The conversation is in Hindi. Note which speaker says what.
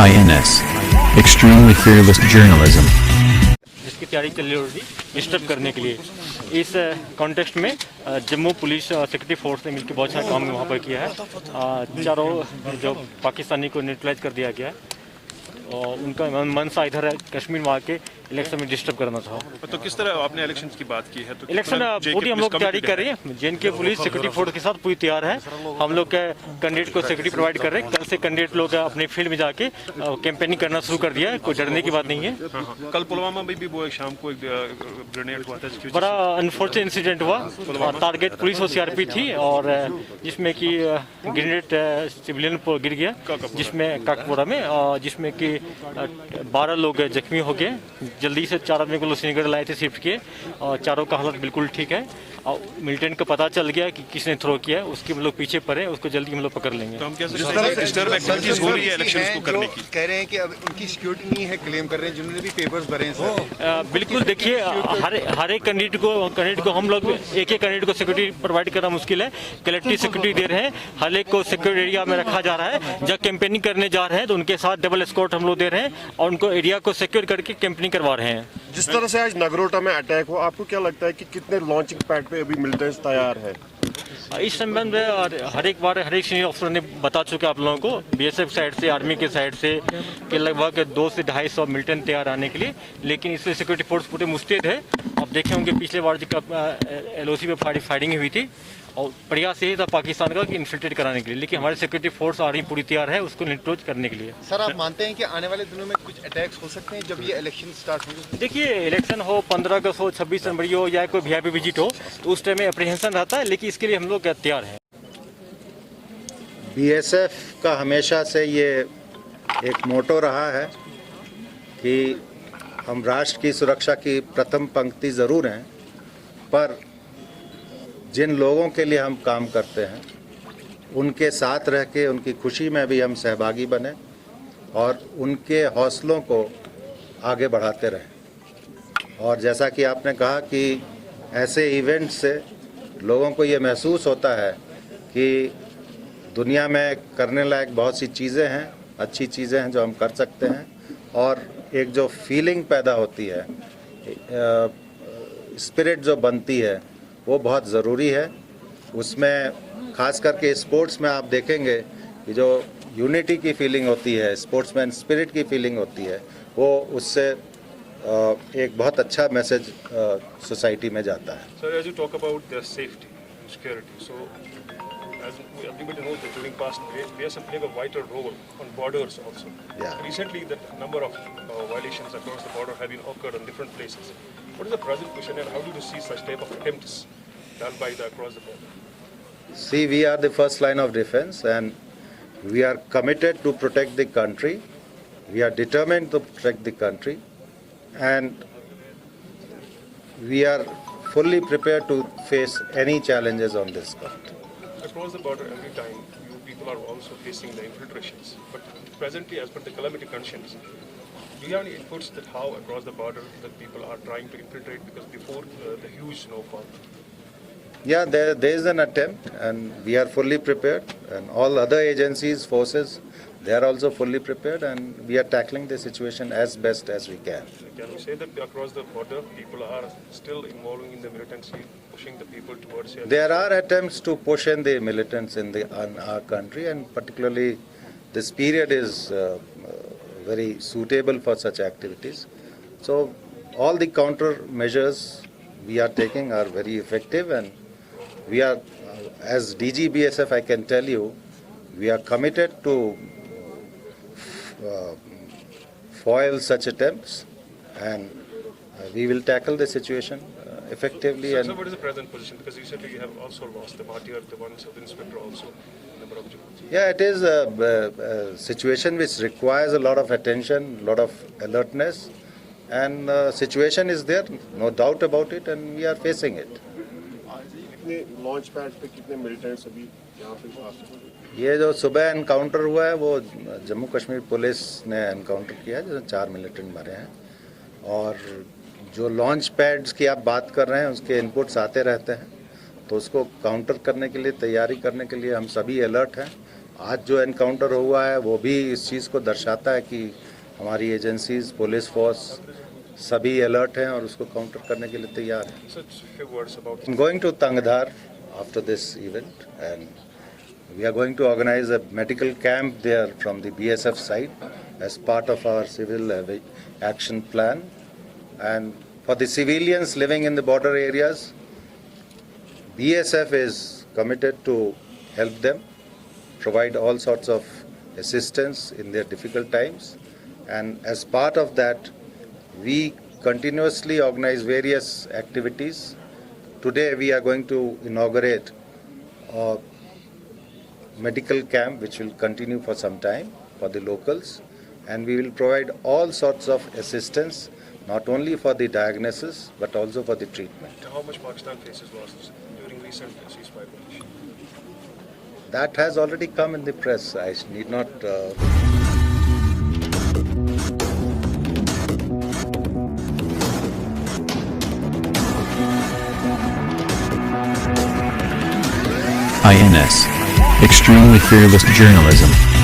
Speaker 1: INS. Extremely fearless journalism.
Speaker 2: जिसकी तैयारी चल रही थी डिस्टर्ब करने के लिए। इस कॉन्टेक्स्ट में जम्मू पुलिस सिक्योरिटी फोर्स ने मिलकर बहुत सारा काम वहाँ पर किया है। चारों जो पाकिस्तानी को न्यूट्रलाइज कर दिया गया है और उनका मनसा इधर है कश्मीर वहाँ के इलेक्शन में डिस्टर्ब करना था।
Speaker 3: तो किस तरह आपने इलेक्शन की बात की है? तो
Speaker 2: इलेक्शन पूरी हम लोग तैयारी कर रहे हैं। जेएनके पुलिस सिक्योरिटी फोर्स के साथ पूरी तैयार है। हम लोग कैंडिडेट को सिक्योरिटी प्रोवाइड कर रहे हैं। कल से कैंडिडेट लोग अपने फील्ड में जाके कैंपेनिंग करना शुरू कर दिया है। कोई डरने की बात नहीं है।
Speaker 3: कल पुलवामा में भी वो एक शाम को एक ग्रेनेड हुआ था,
Speaker 2: बड़ा अनफॉर्चुनेट इंसिडेंट हुआ। टारगेट पुलिस और सीआरपी थी और जिसमें कि ग्रेनेड सिविलियन पर गिर गया, जिसमें काकपुरा में, जिसमें कि 12 लोग जख्मी हो गए। जल्दी से 4 आदमी को लोग श्रीनगर लाए थे, शिफ्ट किए और चारों का हालत बिल्कुल ठीक है। और मिलिटेंट को पता चल गया कि किसने थ्रो किया, उसके हम लोग पीछे पड़े, उसको जल्दी हम लोग पकड़ लेंगे।
Speaker 3: तो हम कैसे डिस्टर्ब एक्टिविटीज हो रही है इलेक्शंस को करने की?
Speaker 4: कह रहे हैं कि अब उनकी सिक्योरिटी नहीं है, क्लेम कर रहे हैं जिन्होंने भी पेपर्स भरे हैं सर।
Speaker 2: बिल्कुल, देखिए हर एक कैंडिडेट को हम लोग एक कैंडिडेट को सिक्योरिटी प्रोवाइड करना मुश्किल है। कलेक्टिव सिक्योरिटी दे रहे हैं। हर एक को सिक्योरिटी एरिया में रखा जा रहा है। जब कैंपेनिंग करने जा रहे हैं तो उनके साथ डबल एस्कॉर्ट हम लोग दे रहे हैं और उनको एरिया को सिक्योर करके कैंपेनिंग करवा रहे हैं।
Speaker 5: जिस तरह से आज नगरोटा में अटैक हुआ, आपको क्या लगता है कि कितने लॉन्चिंग पैड पे अभी मिलिटेंट्स तैयार है?
Speaker 2: इस संबंध में हर एक सीनियर ऑफिसर ने बता चुके आप लोगों को, बीएसएफ साइड से, आर्मी के साइड से, कि लगभग 200 से 250 मिलिटेंट तैयार आने के लिए। लेकिन इसलिए सिक्योरिटी फोर्स पूरे मुस्तैद है। आप देखें होंगे पिछले बार LOC पे फायरिंग हुई थी और प्रयास यही था पाकिस्तान का कि इन्फिल्ट्रेट कराने के लिए। लेकिन हमारे सिक्योरिटी फोर्स आर्मी पूरी तैयार है उसको न्यूट्रलाइज करने के लिए।
Speaker 4: सर, आप मानते हैं कि आने वाले दिनों में कुछ अटैक्स हो सकते हैं जब ये इलेक्शन स्टार्ट होंगे?
Speaker 2: देखिए, इलेक्शन हो, 15 अगस्त हो, 26 जनवरी हो या कोई VIP विजिट हो, तो उस टाइम में अप्रीहेंशन रहता है। लेकिन इसके लिए हम लोग तैयार हैं।
Speaker 6: BSF का हमेशा से ये एक मोटो रहा है कि हम राष्ट्र की सुरक्षा की प्रथम पंक्ति ज़रूर हैं, पर जिन लोगों के लिए हम काम करते हैं उनके साथ रह के उनकी खुशी में भी हम सहभागी बने और उनके हौसलों को आगे बढ़ाते रहें। और जैसा कि आपने कहा कि ऐसे इवेंट से लोगों को ये महसूस होता है कि दुनिया में करने लायक बहुत सी चीज़ें हैं, अच्छी चीज़ें हैं जो हम कर सकते हैं। और एक जो फीलिंग पैदा होती है, स्पिरिट जो बनती है, वो बहुत ज़रूरी है। उसमें ख़ास करके स्पोर्ट्स में आप देखेंगे कि जो यूनिटी की फीलिंग होती है, स्पोर्ट्समैन स्पिरिट की फीलिंग होती है, वो उससे एक बहुत अच्छा मैसेज सोसाइटी में जाता है।
Speaker 3: Sir, as you talk about their safety, security, so as everybody knows that during past BSF played a vital role on borders also.
Speaker 6: Yeah.
Speaker 3: Recently, the number of violations across the border have been occurred in different places. What is the present position and how do you see such type of attempts done by the across the border?
Speaker 6: See, we are the first line of defense and we are committed to protect the country. We are determined to protect the country and we are fully prepared to face any challenges on this country.
Speaker 3: Across the border, every time you people are also facing the infiltrations. But presently, as per the calamity conditions, do you have any inputs that how across the border that people are trying to infiltrate because before the huge snowfall?
Speaker 6: Yeah, there is an attempt and we are fully prepared and all other agencies, forces, they are also fully prepared and we are tackling the situation as best as we can.
Speaker 3: Can we say that across the border people are still involving in the militancy, pushing the people towards here?
Speaker 6: There are attempts to push in the militants in our country and particularly this period is very suitable for such activities. So all the counter measures we are taking are very effective and we are, as DG BSF, I can tell you, we are committed to foil such attempts and we will tackle the situation effectively.
Speaker 3: So what is the present position? Because recently you have also lost the martyr, the one sub-inspector also, number of Djibouti.
Speaker 6: Yeah, it is a situation which requires a lot of attention, a lot of alertness and situation is there, no doubt about it and we are facing it.
Speaker 5: कितने लॉन्च पैड पे कितने मिलिटेंट्स अभी यहाँ पे?
Speaker 6: ये जो सुबह एनकाउंटर हुआ है वो जम्मू कश्मीर पुलिस ने एनकाउंटर किया है जिसमें 4 मिलिटेंट मरे हैं और जो लॉन्च पैड्स की आप बात कर रहे हैं उसके इनपुट्स आते रहते हैं तो उसको काउंटर करने के लिए, तैयारी करने के लिए हम सभी अलर्ट हैं आज जो एनकाउंटर हुआ है वो भी इस चीज़ को दर्शाता है कि हमारी एजेंसीज, पुलिस फोर्स सभी अलर्ट हैं और उसको काउंटर करने के लिए तैयार हैं।
Speaker 3: Such few words about
Speaker 6: I'm going to Tangdhar after this event, and we are going to organize a medical camp there from the BSF side as part of our civil action plan. And for the civilians living in the border areas, BSF is committed to help them, provide all sorts of assistance in their difficult times. And as part of that, we continuously organize various activities. Today we are going to inaugurate a medical camp which will continue for some time for the locals, and we will provide all sorts of assistance, not only for the diagnosis but also for the treatment.
Speaker 3: how much Pakistan faces losses during recent ceasefire operation.
Speaker 6: That has already come in the press. I need not
Speaker 1: INS. Extremely fearless journalism.